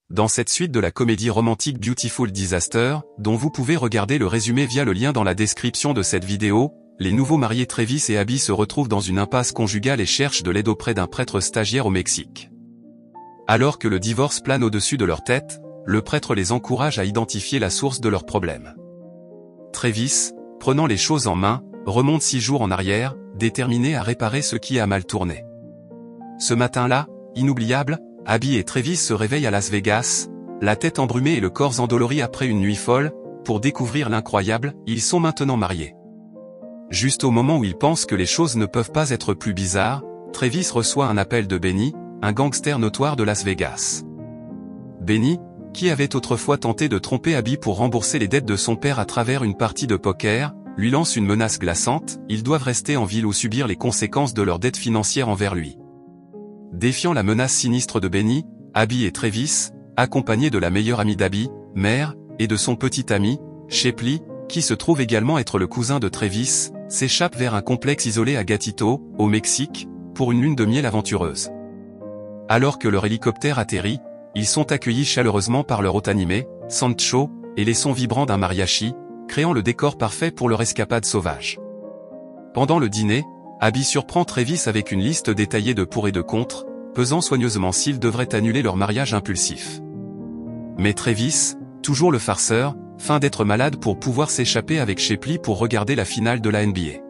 dans cette suite de la comédie romantique Beautiful Disaster, dont vous pouvez regarder le résumé via le lien dans la description de cette vidéo, les nouveaux mariés Travis et Abby se retrouvent dans une impasse conjugale et cherchent de l'aide auprès d'un prêtre stagiaire au Mexique. Alors que le divorce plane au-dessus de leur tête, le prêtre les encourage à identifier la source de leurs problèmes. Travis, prenant les choses en main, remonte 6 jours en arrière, déterminé à réparer ce qui a mal tourné. Ce matin-là, inoubliable, Abby et Travis se réveillent à Las Vegas, la tête embrumée et le corps endolori après une nuit folle, pour découvrir l'incroyable, ils sont maintenant mariés. Juste au moment où ils pensent que les choses ne peuvent pas être plus bizarres, Travis reçoit un appel de Benny, un gangster notoire de Las Vegas. Benny, qui avait autrefois tenté de tromper Abby pour rembourser les dettes de son père à travers une partie de poker, lui lance une menace glaçante, ils doivent rester en ville ou subir les conséquences de leurs dettes financières envers lui. Défiant la menace sinistre de Benny, Abby et Travis, accompagnés de la meilleure amie d'Abby, Mare, et de son petit ami, Shepley, qui se trouve également être le cousin de Travis, s'échappent vers un complexe isolé à Gatito, au Mexique, pour une lune de miel aventureuse. Alors que leur hélicoptère atterrit, ils sont accueillis chaleureusement par leur hôte animé, Sancho, et les sons vibrants d'un mariachi, créant le décor parfait pour leur escapade sauvage. Pendant le dîner, Abby surprend Travis avec une liste détaillée de pour et de contre, pesant soigneusement s'ils devraient annuler leur mariage impulsif. Mais Travis, toujours le farceur, feint d'être malade pour pouvoir s'échapper avec Shepley pour regarder la finale de la NBA.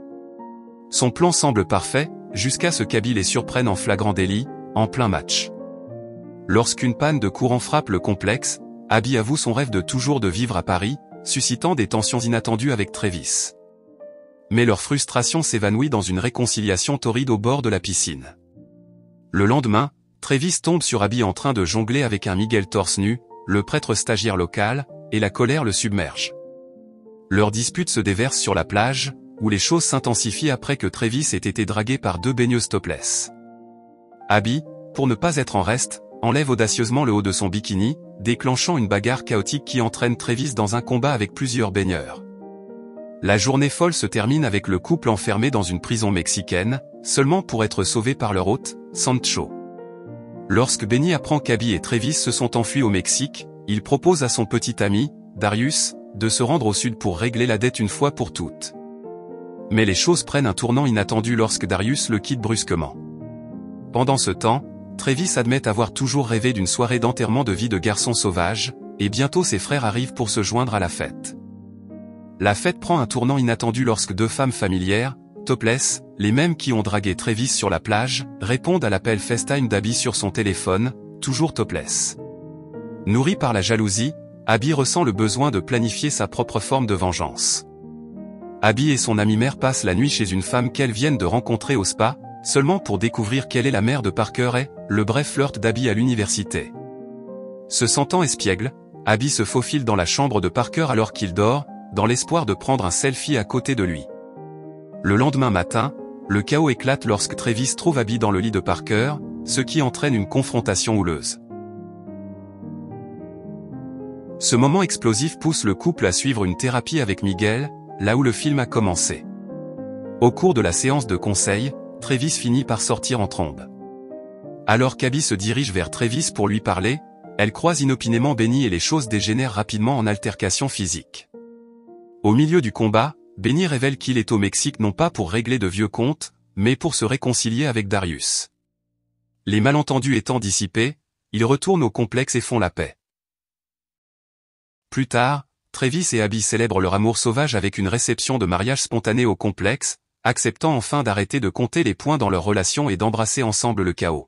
Son plan semble parfait, jusqu'à ce qu'Abby les surprenne en flagrant délit, en plein match. Lorsqu'une panne de courant frappe le complexe, Abby avoue son rêve de toujours de vivre à Paris, suscitant des tensions inattendues avec Travis. Mais leur frustration s'évanouit dans une réconciliation torride au bord de la piscine. Le lendemain, Travis tombe sur Abby en train de jongler avec un Miguel torse nu, le prêtre stagiaire local, et la colère le submerge. Leur dispute se déverse sur la plage, où les choses s'intensifient après que Travis ait été dragué par 2 baigneuses topless. Abby, pour ne pas être en reste, enlève audacieusement le haut de son bikini, déclenchant une bagarre chaotique qui entraîne Travis dans un combat avec plusieurs baigneurs. La journée folle se termine avec le couple enfermé dans une prison mexicaine, seulement pour être sauvé par leur hôte, Sancho. Lorsque Benny apprend qu'Abby et Travis se sont enfuis au Mexique, il propose à son petit ami, Darius, de se rendre au sud pour régler la dette une fois pour toutes. Mais les choses prennent un tournant inattendu lorsque Darius le quitte brusquement. Pendant ce temps, Travis admet avoir toujours rêvé d'une soirée d'enterrement de vie de garçon sauvage, et bientôt ses frères arrivent pour se joindre à la fête. La fête prend un tournant inattendu lorsque 2 femmes familières, topless, les mêmes qui ont dragué Travis sur la plage, répondent à l'appel FaceTime d'Abby sur son téléphone, toujours topless. Nourrie par la jalousie, Abby ressent le besoin de planifier sa propre forme de vengeance. Abby et son amie mère passent la nuit chez une femme qu'elles viennent de rencontrer au spa, seulement pour découvrir qu'elle est la mère de Parker et, le bref flirt d'Abby à l'université. Se sentant espiègle, Abby se faufile dans la chambre de Parker alors qu'il dort, dans l'espoir de prendre un selfie à côté de lui. Le lendemain matin, le chaos éclate lorsque Travis trouve Abby dans le lit de Parker, ce qui entraîne une confrontation houleuse. Ce moment explosif pousse le couple à suivre une thérapie avec Miguel, là où le film a commencé. Au cours de la séance de conseil, Travis finit par sortir en trombe. Alors qu'Abby se dirige vers Travis pour lui parler, elle croise inopinément Benny et les choses dégénèrent rapidement en altercation physique. Au milieu du combat, Benny révèle qu'il est au Mexique non pas pour régler de vieux comptes, mais pour se réconcilier avec Darius. Les malentendus étant dissipés, ils retournent au complexe et font la paix. Plus tard, Travis et Abby célèbrent leur amour sauvage avec une réception de mariage spontanée au complexe, acceptant enfin d'arrêter de compter les points dans leur relation et d'embrasser ensemble le chaos.